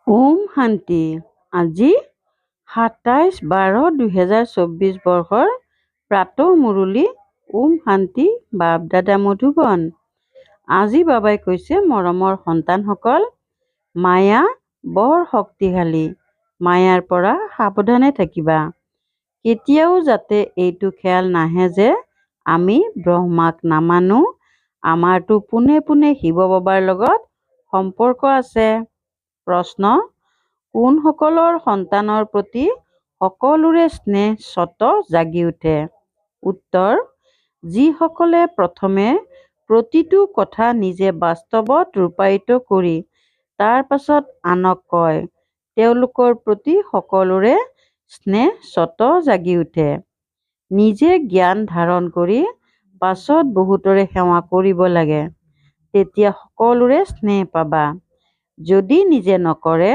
ওম শান্তি। আজি 27/12/2024 বৰ্ষৰ প্ৰাতঃ মুৰলী। ওম শান্তি। বাপ দাদা মধুবন। আজি বাবাই কৈছে, মৰমৰ সন্তানসকল, মায়া বৰ শক্তিশালী। মায়াৰ পৰা সাৱধানে থাকিবা। কেতিয়াও যাতে এইটো খেয়াল নাহে যে আমি ব্ৰহ্মাক নামানো, আমাৰতো পোনে পোনে শিৱ বাবাৰ লগত সম্পৰ্ক আছে। প্ৰশ্ন: কোনসকলৰ সন্তানৰ প্ৰতি সকলোৰে স্নেহ স্বত জাগি উঠে? উত্তৰ: যিসকলে প্ৰথমে প্ৰতিটো কথা নিজে বাস্তৱত ৰূপায়িত কৰি তাৰ পাছত আনক কয়, তেওঁলোকৰ প্ৰতি সকলোৰে স্নেহ স্বত জাগি উঠে। নিজে জ্ঞান ধাৰণ কৰি পাছত বহুতৰে সেৱা কৰিব লাগে, তেতিয়া সকলোৰে স্নেহ পাবা। যদি নিজে নকৰে,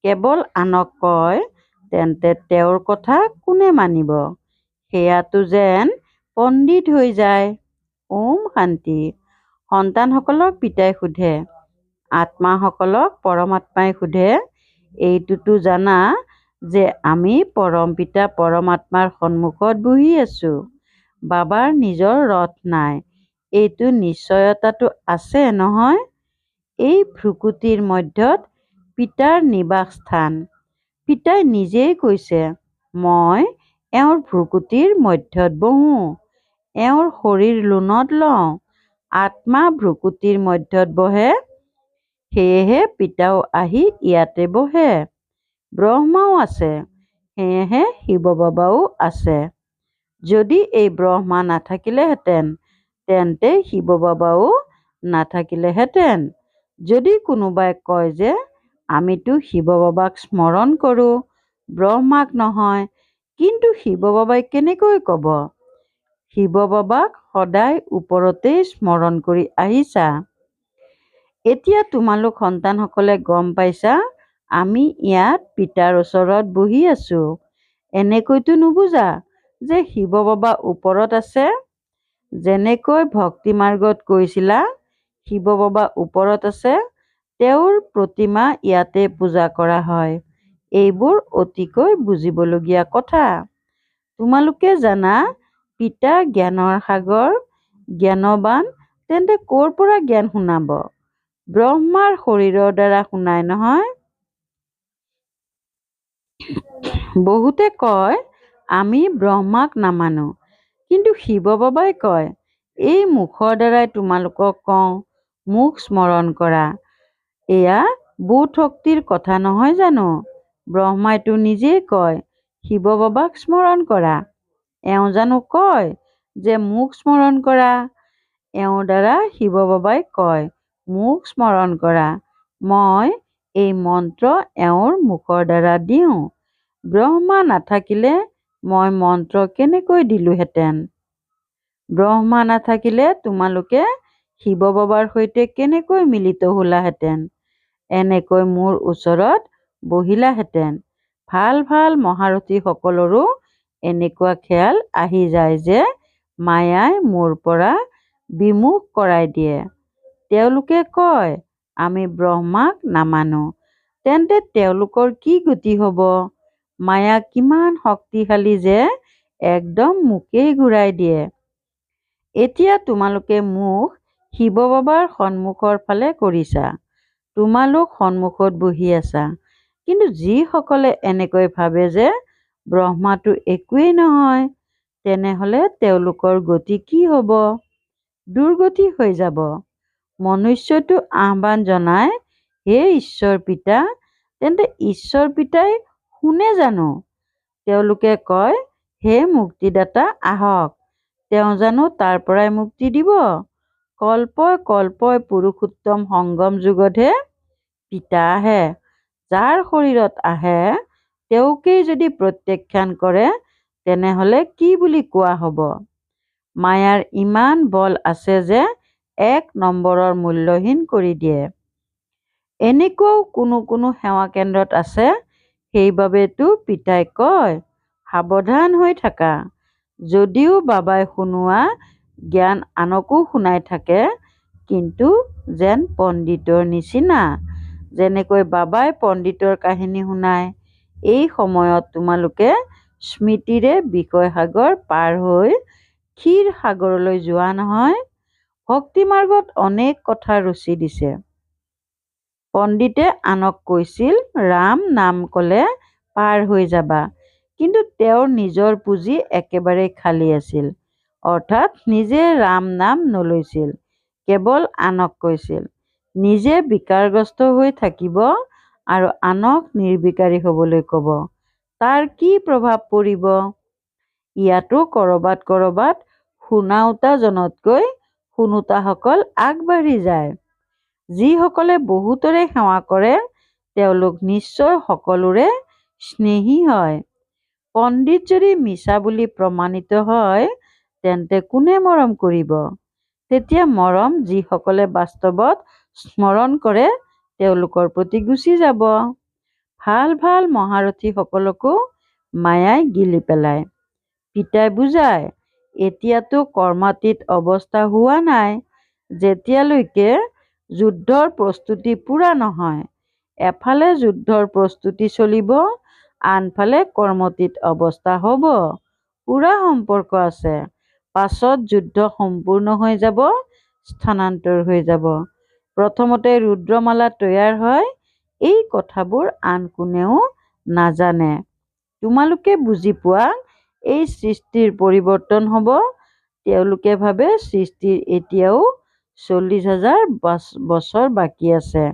কেৱল আনক কয়, তেন্তে তেওঁৰ কথা কোনে মানিব? সেয়াটো যেন পণ্ডিত হৈ যায়। ওম শান্তি। সন্তানসকলক পিতাই সোধে, আত্মাসকলক পৰমাত্মাই সোধে, এইটোতো জানা যে আমি পৰম পিতা পৰমাত্মাৰ সন্মুখত বহি আছো। বাবাৰ নিজৰ ৰথ নাই, এইটো নিশ্চয়তাটো আছে নহয়? এই ভ্ৰুকুটিৰ মধ্যত পিতাৰ নিবাস স্থান। পিতাই নিজেই কৈছে, মই এওঁৰ ভ্ৰুকুটিৰ মধ্যত বহোঁ, এওঁৰ শৰীৰ লোণত লওঁ। আত্মা ভ্ৰুকুটিৰ মধ্যত বহে, সেয়েহে পিতাও আহি ইয়াতে বহে। ব্ৰহ্মাও আছে, সেয়েহে শিৱ বাবাও আছে। যদি এই ব্ৰহ্মা নাথাকিলেহেঁতেন, তেন্তে শিৱ বাবাও নাথাকিলেহেঁতেন। যদি কোনোবাই কয় যে আমিতো শিৱ বাবাক স্মৰণ কৰোঁ, ব্ৰহ্মাক নহয়, কিন্তু শিৱ বাবাই কেনেকৈ ক'ব? শিৱ বাবাক সদায় ওপৰতেই স্মৰণ কৰি আহিছা। এতিয়া তোমালোক সন্তানসকলে গম পাইছা আমি ইয়াত পিতাৰ ওচৰত বহি আছো। এনেকৈতো নুবুজা যে শিৱ বাবা ওপৰত আছে। যেনেকৈ ভক্তি মাৰ্গত কৈছিলা শিৱ বাবা ওপৰত আছে, তেওঁৰ প্ৰতিমা ইয়াতে পূজা কৰা হয়। এইবোৰ অতিকৈ বুজিবলগীয়া কথা। তোমালোকে জানা পিতা জ্ঞানৰ সাগৰ, জ্ঞানবান, তেন্তে ক'ৰ পৰা জ্ঞান শুনাব? ব্ৰহ্মাৰ শৰীৰৰ দ্বাৰা শুনাই নহয়। বহুতে কয় আমি ব্ৰহ্মাক নামানো, কিন্তু শিৱ বাবাই কয়, এই মুখৰ দ্বাৰাই তোমালোকক কওঁ, মোক স্মৰণ কৰা। এয়া বোধ শক্তিৰ কথা নহয় জানো? ব্ৰহ্মাইতো নিজেই কয়, শিৱ বাবাক স্মৰণ কৰা। এওঁ জানো কয় যে মোক স্মৰণ কৰা? এওঁৰ দ্বাৰা শিৱ বাবাই কয়, মোক স্মৰণ কৰা। মই এই মন্ত্ৰ এওঁৰ মুখৰ দ্বাৰা দিওঁ। ব্ৰহ্মা নাথাকিলে মই মন্ত্ৰ কেনেকৈ দিলোহেঁতেন? ব্ৰহ্মা নাথাকিলে তোমালোকে শিৱ বাবাৰ সৈতে কেনেকৈ মিলিত হলাহেঁতেন? এনেকৈ মোৰ ওচৰত বহিলাহেঁতেন। ভাল ভাল মহাৰথীসকলৰো এনেকুৱা খেয়াল আহি যায় যে মায়াই মোৰ পৰা বিমুখ কৰাই দিয়ে। তেওঁলোকে কয় আমি ব্ৰহ্মাক নামানো, তেন্তে তেওঁলোকৰ কি গতি হ'ব? মায়া কিমান শক্তিশালী যে একদম মোকেই ঘূৰাই দিয়ে। এতিয়া তোমালোকে মুখ শিৱ বাবাৰ সন্মুখৰ ফালে কৰিছা। তোমালোক সন্মুখত বহি আছা, কিন্তু যিসকলে এনেকৈ ভাবে যে ব্ৰহ্মাটো একোৱেই নহয়, তেনেহলে তেওঁলোকৰ গতি কি হ'ব? দুৰ্গতি হৈ যাব। মনুষ্যটো আহ্বান জনায়, হে ঈশ্বৰ পিতা, তেন্তে ঈশ্বৰ পিতাই শুনে জানো? তেওঁলোকে কয়, হে মুক্তিদাতা আহক, তেওঁ জানো তাৰ পৰাই মুক্তি দিব? কল্পই কল্পই পুৰুষোত্তম সংগম যুগতহে পিতা আহে। যাৰ শৰীৰত আহে তেওঁকেই যদি প্ৰত্যাখ্যান কৰে, তেনেহলে কি বুলি কোৱা হ'ব? মায়াৰ ইমান বল আছে যে 1 নম্বৰৰ মূল্যহীন কৰি দিয়ে। এনেকুৱাও কোনো কোনো সেৱা কেন্দ্ৰত আছে। সেইবাবেতো পিতাই কয়, সাৱধান হৈ থাকা। যদিও বাবাই শুনোৱা জ্ঞান আনকো শুনাই থাকে, কিন্তু যেন পণ্ডিতৰ নিচিনা। যেনেকৈ বাবাই পণ্ডিতৰ কাহিনী শুনায়। এই সময়ত তোমালোকে স্মৃতিৰে বিষয়সাগৰ পাৰ হৈ ক্ষীৰ সাগৰলৈ যোৱা নহয়। ভক্তি মাৰ্গত অনেক কথা ৰচি দিছে। পণ্ডিতে আনক কৈছিল ৰাম নাম ক'লে পাৰ হৈ যাবা, কিন্তু তেওঁৰ নিজৰ পুঁজি একেবাৰে খালী আছিল, অৰ্থাৎ নিজে ৰাম নাম নলৈছিল, কেৱল আনক কৈছিল। নিজে বিকাৰগ্ৰস্ত হৈ থাকিব আৰু আনক নিৰ্বিকাৰী হ'বলৈ ক'ব। তাৰ কি প্ৰভাৱ পৰিব? ইয়াতো ক'ৰবাত শুনাওতাজনতকৈ শুনোতাসকল আগবাঢ়ি যায়। যিসকলে বহুতৰে সেৱা কৰে তেওঁলোক নিশ্চয় সকলোৰে স্নেহী হয়। পণ্ডিত যদি মিছা বুলি প্ৰমাণিত হয় তেন্তে কোনে মৰম কৰিব? তেতিয়া মৰম যিসকলে বাস্তৱত স্মৰণ কৰে তেওঁলোকৰ প্ৰতি গুচি যাব। ভাল ভাল মহাৰথীসকলকো মায়াই গিলি পেলায়। পিতাই বুজায়, এতিয়াতো কৰ্মাতীত অৱস্থা হোৱা নাই, যেতিয়ালৈকে যুদ্ধৰ প্ৰস্তুতি পূৰা নহয়। এফালে যুদ্ধৰ প্ৰস্তুতি চলিব, আনফালে কৰ্মতীত অৱস্থা হ'ব। পূৰা সম্পৰ্ক আছে। পাছত যুদ্ধ সম্পূৰ্ণ হৈ যাব, স্থানান্তৰ হৈ যাব। প্ৰথমতে ৰুদ্ৰমালা তৈয়াৰ হয়। এই কথাবোৰ আন কোনেও নাজানে। তোমালোকে বুজি পোৱা, এই সৃষ্টিৰ পৰিৱৰ্তন হ'ব। তেওঁলোকে ভাবে সৃষ্টিৰ এতিয়াও 40,000 বছৰ বাকী আছে।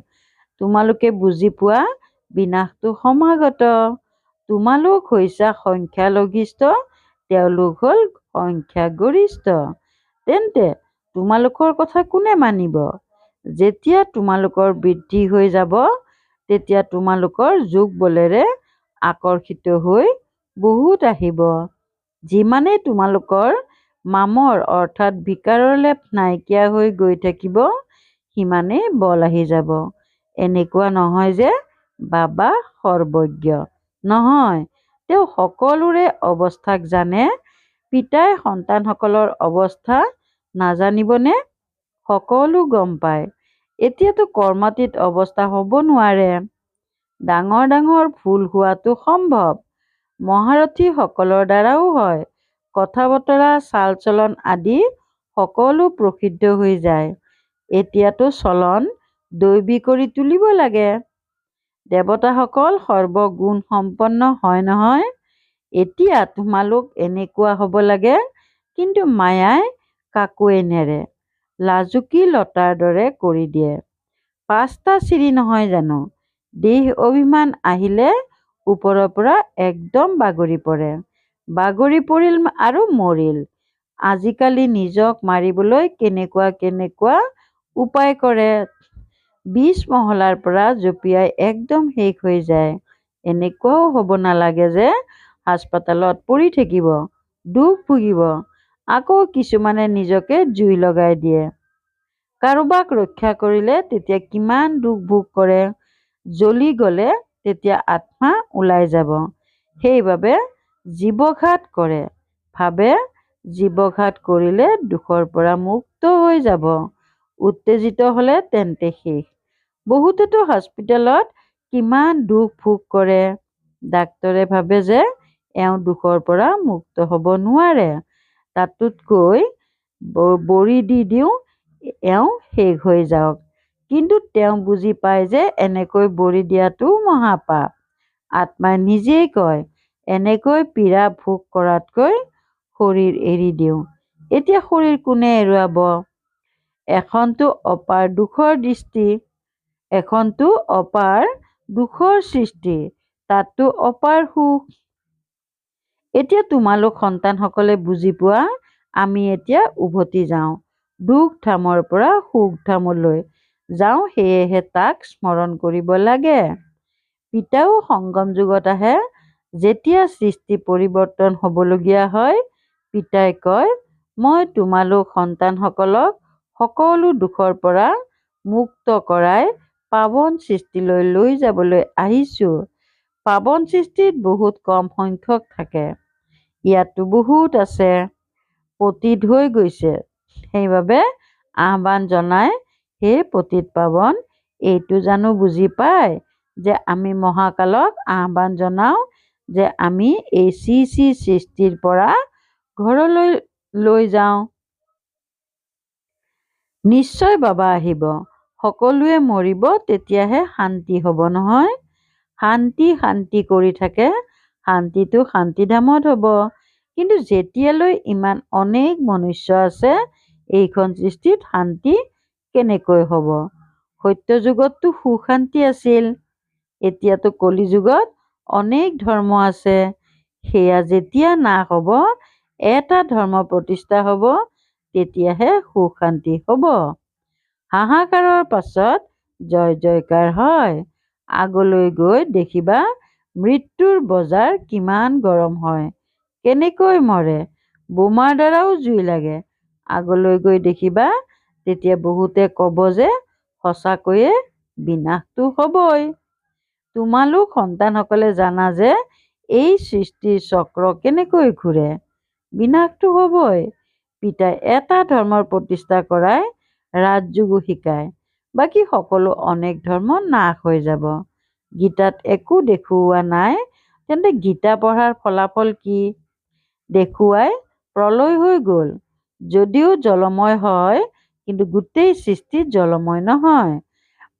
তোমালোকে বুজি পোৱা, বিনাশটো সমাগত। তোমালোক হৈছা সংখ্যালঘিষ্ঠ, তেওঁলোক হ'ল সংখ্যাগৰিষ্ঠ। তেন্তে তোমালোকৰ কথা কোনে মানিব? যেতিয়া তোমালোকৰ বৃদ্ধি হৈ যাব তেতিয়া তোমালোকৰ যোগ বলেৰে আকৰ্ষিত হৈ বহুত আহিব। যিমানেই তোমালোকৰ মামৰ অৰ্থাৎ বিকাৰৰ লেপ নাইকিয়া হৈ গৈ থাকিব সিমানেই বল আহি যাব। এনেকুৱা নহয় যে বাবা সৰ্বজ্ঞ। নহয়, তেওঁ সকলোৰে অৱস্থাক জানে। পিতাই সন্তানসকলৰ অৱস্থা নাজানিবনে? সকলো গম পায়। এতিয়াতো কৰ্মাতীত অৱস্থা হ'ব নোৱাৰে। ডাঙৰ ডাঙৰ ভুল হোৱাটো সম্ভৱ। মহাৰথীসকলৰ দ্বাৰাও হয়। কথা বতৰা চাল চলন আদি সকলো প্ৰসিদ্ধ হৈ যায়। এতিয়াতো চলন দৈবী কৰি তুলিব লাগে। দেৱতাসকল সৰ্বগুণসম্পন্ন হয় নহয়। এতিয়া তোমালোক এনেকুৱা হ'ব লাগে, কিন্তু মায়াই কাকোৱে নেৰে। লাজুকী লতাৰ দৰে কৰি দিয়ে। 5টা চিৰি নহয় জানো? দেহ অভিমান আহিলে ওপৰৰ পৰা একদম বাগৰি পৰে। বাগৰি পৰিল আৰু মৰিল। আজিকালি নিজক মাৰিবলৈ কেনেকুৱা উপায় কৰে। 20 মহলাৰ পৰা জঁপিয়াই একদম শেষ হৈ যায়। এনেকুৱাও হ'ব নালাগে যে হাস্পতালত পৰি থাকিব, দুখ ভুগিব। আকৌ কিছুমানে নিজকে জুই লগাই দিয়ে। কাৰোবাক ৰক্ষা কৰিলে তেতিয়া কিমান দুখ ভোগ কৰে। জ্বলি গ'লে তেতিয়া আত্মা ওলাই যাব। সেইবাবে জীৱঘাত কৰে। ভাবে জীৱঘাত কৰিলে দুখৰ পৰা মুক্ত হৈ যাব। উত্তেজিত হ'লে তেন্তে শেষ। বহুতেতো হস্পিটেলত কিমান দুখ ভোগ কৰে। ডাক্তৰে ভাবে যে এওঁ দুখৰ পৰা মুক্ত হ'ব নোৱাৰে, তাতোতকৈ বড়ি দি দিওঁ, এওঁ শেষ হৈ যাওক। কিন্তু তেওঁ বুজি পায় যে এনেকৈ বড়ি দিয়াটোও মহাপাপ। আত্মাই নিজেই কয়, এনেকৈ পীড়া ভোগ কৰাতকৈ শৰীৰ এৰি দিওঁ। এতিয়া শৰীৰ কোনে এৰুৱাব? এখনতো অপাৰ দুখৰ সৃষ্টি, তাততো অপাৰ সুখ। এতিয়া তোমালোক সন্তানসকলে বুজি পোৱা, আমি এতিয়া উভতি যাওঁ। দুখ ধামৰ পৰা সুখ ধামলৈ যাওঁ, সেয়েহে তাক স্মৰণ কৰিব লাগে। পিতাও সংগম যুগত আহে। যেতিয়া সৃষ্টি পৰিৱৰ্তন হ'বলগীয়া হয়, পিতাই কয়, মই তোমালোক সন্তানসকলক সকলো দুখৰ পৰা মুক্ত কৰাই পাৱন সৃষ্টিলৈ লৈ যাবলৈ আহিছোঁ। পাৱন সৃষ্টিত বহুত কম সংখ্যক থাকে। ইয়াততো বহুত আছে, পতিত হৈ গৈছে। সেইবাবে আহ্বান জনাই, হে পতিত পাৱন, এইটো জানো বুজি পায় যে আমি মহাকালক আহ্বান জনাওঁ যে আমি এই সৃষ্টিৰ পৰা ঘৰলৈ লৈ যাওঁ। নিশ্চয় বাবা আহিব, সকলোৱে মৰিব, তেতিয়াহে শান্তি হ'ব নহয়। শান্তি শান্তি কৰি থাকে, শান্তিটো শান্তিধামত হ'ব। কিন্তু যেতিয়ালৈ ইমান অনেক মনুষ্য আছে, এইখন সৃষ্টিত শান্তি কেনেকৈ হ'ব? সত্য যুগততো সুখ শান্তি আছিল, এতিয়াতো কলি যুগত অনেক ধৰ্ম আছে। সেয়া যেতিয়া নাশ হ'ব, এটা ধৰ্ম প্ৰতিষ্ঠা হ'ব, তেতিয়াহে সুখ শান্তি হ'ব। হাহাকাৰৰ পাছত জয় জয়কাৰ হয়। আগলৈ গৈ দেখিবা মৃত্যুৰ বজাৰ কিমান গৰম হয়, কেনেকৈ মৰে, বোমাৰ দ্বাৰাও জুই লাগে। আগলৈ গৈ দেখিবা তেতিয়া বহুতে ক'ব যে সঁচাকৈয়ে বিনাশটো হ'বই। তোমালোক সন্তানসকলে জানা যে এই সৃষ্টিৰ চক্ৰ কেনেকৈ ঘূৰে, বিনাশটো হ'বই। পিতাই এটা ধৰ্মৰ প্ৰতিষ্ঠা কৰাই ৰাজযোগো শিকায়, বাকী সকলো অনেক ধৰ্ম নাশ হৈ যাব। গীতাত একো দেখুওৱা নাই, তেন্তে গীতা পঢ়াৰ ফলাফল কি? দেখুৱাই প্ৰলয় হৈ গ'ল। যদিও জলময় হয়, কিন্তু গোটেই সৃষ্টি জলময় নহয়।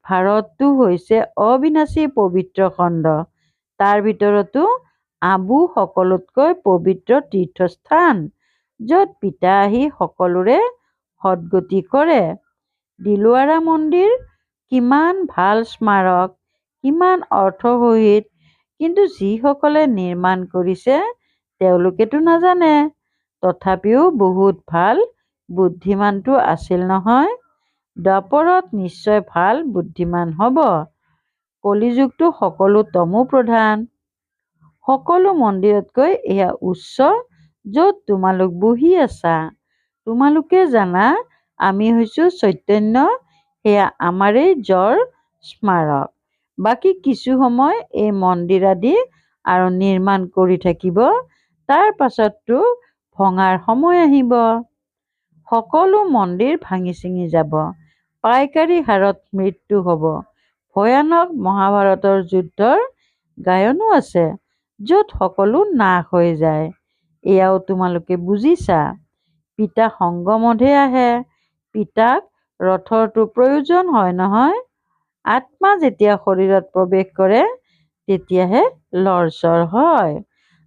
ভাৰতটো হৈছে অবিনাশী পবিত্ৰ খণ্ড, তাৰ ভিতৰতো আবু সকলোতকৈ পবিত্ৰ তীৰ্থস্থান, য'ত পিতা আহি সকলোৰে সদ্গতি কৰে। দিলৱাৰা মন্দিৰ কিমান ভাল স্মাৰক, কিমান অৰ্থসহিত, কিন্তু যিসকলে নিৰ্মাণ কৰিছে তেওঁলোকেতো নাজানে। তথাপিও বহুত ভাল বুদ্ধিমানটো আছিল নহয়। দ্বাপৰত নিশ্চয় ভাল বুদ্ধিমান হ'ব। কলিযুগটো সকলো তমো প্ৰধান। সকলো মন্দিৰতকৈ এয়া উচ্চ, য'ত তোমালোক বহি আছা। তোমালোকে জানা আমি হৈছো চৈতন্য, সেয়া আমাৰেই জড় স্মাৰক। বাকী কিছু সময় এই মন্দিৰ আদি আৰু নিৰ্মাণ কৰি থাকিব, তাৰ পাছততো ভঙাৰ সময় আহিব। সকলো মন্দিৰ ভাঙি ছিঙি যাব, পাইকাৰী হাৰত মৃত্যু হ'ব। ভয়ানক মহাভাৰতৰ যুদ্ধৰ গায়নো আছে, য'ত সকলো নাশ হৈ যায়। এয়াও তোমালোকে বুজিছা। পিতা সংগমতহে আহে, পিতাক ৰথৰতো প্ৰয়োজন হয় নহয়। আত্মা যেতিয়া শৰীৰত প্ৰৱেশ কৰে, তেতিয়াহে লৰচৰ হয়।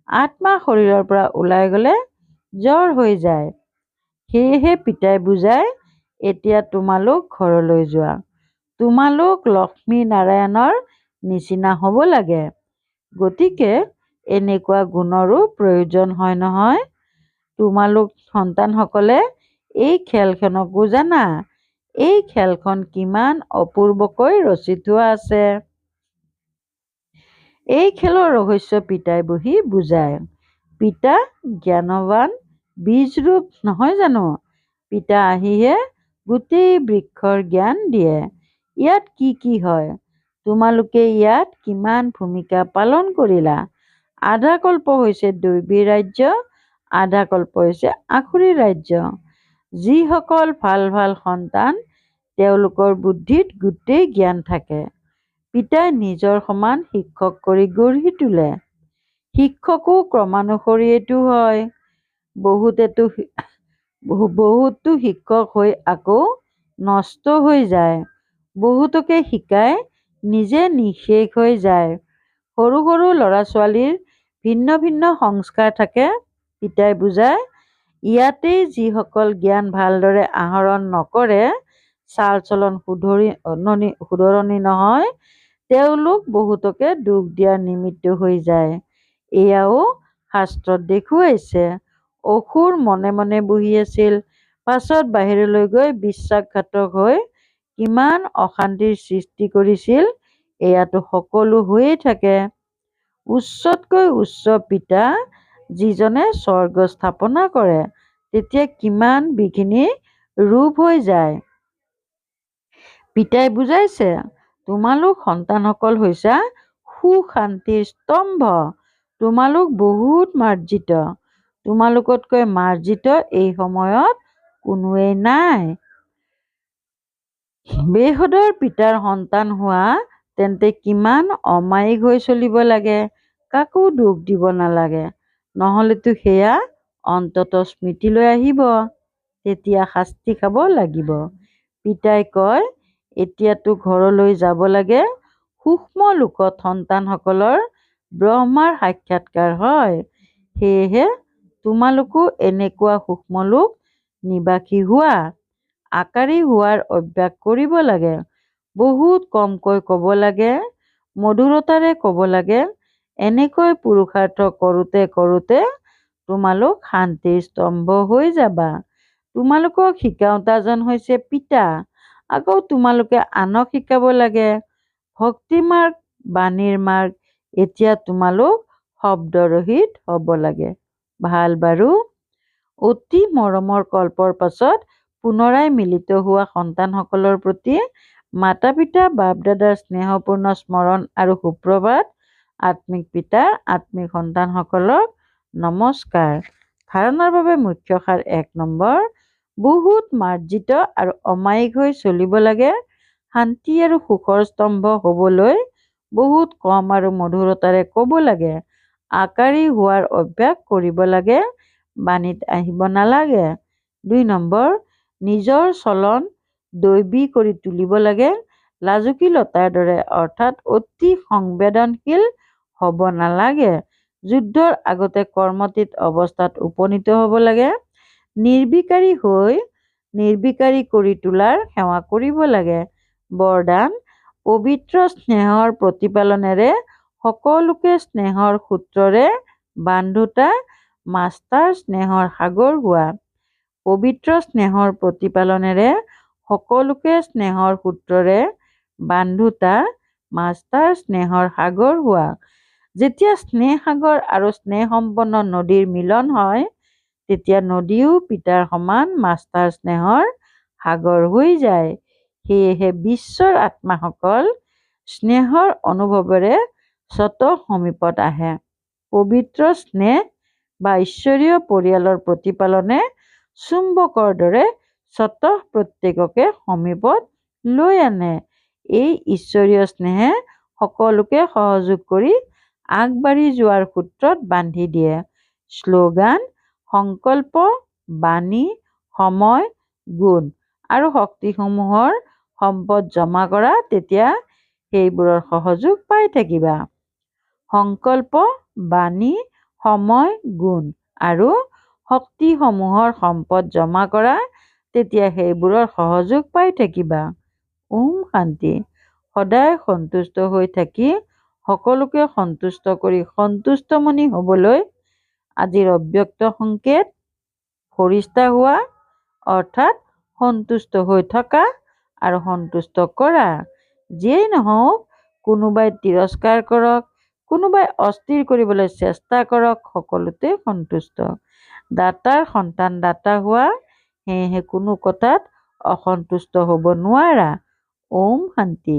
আত্মা শৰীৰৰ পৰা ওলাই গ'লে জ্বৰ হৈ যায়। সেয়েহে পিতাই বুজায়, এতিয়া তোমালোক ঘৰলৈ যোৱা। তোমালোক লক্ষ্মী নাৰায়ণৰ নিচিনা হ'ব লাগে। গতিকে এনেকুৱা গুণৰো প্ৰয়োজন হয় নহয়। তোমালোক সন্তানসকলে এই খেলখনকো জানা, এই খেলখন কিমান অপূৰ্বকৈ ৰচি থোৱা আছে। এই খেলৰ ৰহস্য পিতাই বহি বুজায়। পিতা জ্ঞানৱান বীজৰূপ নহয় জানো? পিতা আহিহে গোটেই বৃক্ষৰ জ্ঞান দিয়ে। ইয়াত কি কি হয়? তোমালোকে ইয়াত কিমান ভূমিকা পালন কৰিলা? আধা কল্প হৈছে দৈৱী ৰাজ্য, আধা কল্প হৈছে আসুৰী ৰাজ্য। যিসকল ভাল ভাল সন্তান, তেওঁলোকৰ বুদ্ধিত গোটেই জ্ঞান থাকে। পিতাই নিজৰ সমান শিক্ষক কৰি গঢ়ি তোলে। শিক্ষকো ক্ৰমানুসৰিয়েইতো হয়। বহুতো শিক্ষক হৈ আকৌ নষ্ট হৈ যায়। বহুতকে শিকাই নিজে নিঃশেষ হৈ যায়। সৰু সৰু ল'ৰা ছোৱালীৰ ভিন্ন ভিন্ন সংস্কাৰ থাকে। পিতাই বুজায়, ইয়াতেই যিসকল জ্ঞান ভালদৰে আহৰণ নকৰে, চাল চলন শুধৰণি নহয়, তেওঁলোক বহুতকে দুখ দিয়াৰ নিমিত্ত হৈ যায়। এয়াও শাস্ত্ৰত দেখুৱাইছে। অসুৰ মনে মনে বহি আছিল, পাছত বাহিৰলৈ গৈ বিশ্বাসঘাতক হৈ কিমান অশান্তিৰ সৃষ্টি কৰিছিল। এয়াতো সকলো হৈয়ে থাকে। উচ্চতকৈ উচ্চ পিতা যিজনে স্বৰ্গ স্থাপনা কৰে, তেতিয়া কিমান বিঘিনি ৰূপ হৈ যায়। পিতাই বুজাইছে, তোমালোক সন্তানসকল হৈছা সুখ শান্তিৰ স্তম্ভ। তোমালোক বহুত মাৰ্জিত। তোমালোকতকৈ মাৰ্জিত এই সময়ত কোনোৱেই নাই। বেহদৰ পিতাৰ সন্তান হোৱা তেন্তে কিমান অমায়িক হৈ চলিব লাগে, কাকো দুখ দিব নালাগে, নহ'লেতো সেয়া অন্ততঃ স্মৃতিলৈ আহিব, তেতিয়া শাস্তি খাব লাগিব। পিতাই কয়, এতিয়াতো ঘৰলৈ যাব লাগে, সূক্ষ্ম লোকত সন্তানসকলৰ ব্ৰহ্মাৰ সাক্ষাৎকাৰ হয়, সেয়েহে তোমালোকো এনেকুৱা সূক্ষ্ম লোক নিবাসী হোৱা, আকাৰী হোৱাৰ অভ্যাস কৰিব লাগে, বহুত কমকৈ ক'ব লাগে, মধুৰতাৰে ক'ব লাগে। এনেকৈ পুৰুষাৰ্থ কৰোঁতে কৰোঁতে তোমালোক শান্তিৰ স্তম্ভ হৈ যাবা। তোমালোকক শিকাওঁতাজন হৈছে পিতা, আকৌ তোমালোকে আনক শিকাব লাগে। ভক্তি মাৰ্গ, বাণীৰ মাৰ্গ, এতিয়া তোমালোক শব্দৰহিত হ'ব লাগে। ভাল বাৰু। অতি মৰমৰ কল্পৰ পাছত পুনৰাই মিলিত হোৱা সন্তানসকলৰ প্ৰতি মাতা পিতা বাপ দাদাৰ স্নেহপূৰ্ণ স্মৰণ আৰু সুপ্ৰভাত। আত্মিক পিতা আত্মিক সন্তানসকলক নমস্কাৰ। ধাৰণাৰ বাবে মুখ্য সাৰ ১ নম্বৰ, বহুত মাৰ্জিত আৰু অমায়িক হৈ চলিব লাগে। শান্তি আৰু সুখৰ স্তম্ভ হ'বলৈ বহুত কম আৰু মধুৰতাৰে ক'ব লাগে, আকাৰী হোৱাৰ অভ্যাস কৰিব লাগে, বাণীত আহিব নালাগে। ২ নম্বৰ, নিজৰ চলন দৈৱী কৰি তুলিব লাগে, লাজুকীলতাৰ দৰে অৰ্থাৎ অতি সংবেদনশীল হ'ব নালাগে। যুদ্ধৰ আগতে কৰ্মঠিত অৱস্থাত উপনীত হ'ব লাগে। নিৰ্বিকাৰী হৈ নিৰ্বিকাৰী কৰি তোলাৰ সেৱা কৰিব লাগে। বৰদান, পবিত্ৰ স্নেহৰ প্ৰতিপালনেৰে সকলোকে স্নেহৰ সূত্ৰৰে বান্ধোতা, মাষ্টাৰ স্নেহৰ সাগৰ হোৱা। পবিত্ৰ স্নেহৰ প্ৰতিপালনেৰে সকলোকে স্নেহৰ সূত্ৰৰে বান্ধোতা, মাষ্টাৰ স্নেহৰ সাগৰ হোৱা। যেতিয়া স্নেহ সাগৰ আৰু স্নেহসম্পন্ন নদীৰ মিলন হয়, তেতিয়া নদীও পিতাৰ সমান মাষ্টাৰ স্নেহৰ সাগৰ হৈ যায়। সেয়েহে বিশ্বৰ আত্মাসকল স্নেহৰ অনুভৱেৰে স্বতঃ সমীপত আহে। পবিত্ৰ স্নেহ বা ঈশ্বৰীয় পৰিয়ালৰ প্ৰতিপালনে চুম্বকৰ দৰে স্বতঃ প্ৰত্যেককে সমীপত লৈ আনে। এই ঈশ্বৰীয় স্নেহে সকলোকে সহযোগ কৰি আগবাঢ়ি যোৱাৰ সূত্ৰত বান্ধি দিয়ে। শ্লোগান, সংকল্প, বাণী, সময়, গুণ আৰু শক্তিসমূহৰ সম্পদ জমা কৰা, তেতিয়া সেইবোৰৰ সহযোগ পাই থাকিবা। সংকল্প, বাণী, সময়, গুণ আৰু শক্তিসমূহৰ সম্পদ জমা কৰা, তেতিয়া সেইবোৰৰ সহযোগ পাই থাকিবা। ওম শান্তি। সদায় সন্তুষ্ট হৈ থাকি সকলোকে সন্তুষ্ট কৰি সন্তুষ্টমণি হ'বলৈ আজিৰ অব্যক্ত সংকেত ফৰিস্তা হোৱা, অৰ্থাৎ সন্তুষ্ট হৈ থকা আৰু সন্তুষ্ট কৰা। যিয়েই নহওক, কোনোবাই তিৰস্কাৰ কৰক, কোনোবাই অস্থিৰ কৰিবলৈ চেষ্টা কৰক, সকলোতে সন্তুষ্ট। দাতাৰ সন্তান দাতা হোৱা, সেয়েহে কোনো কথাত অসন্তুষ্ট হ'ব নোৱাৰা। ওম শান্তি।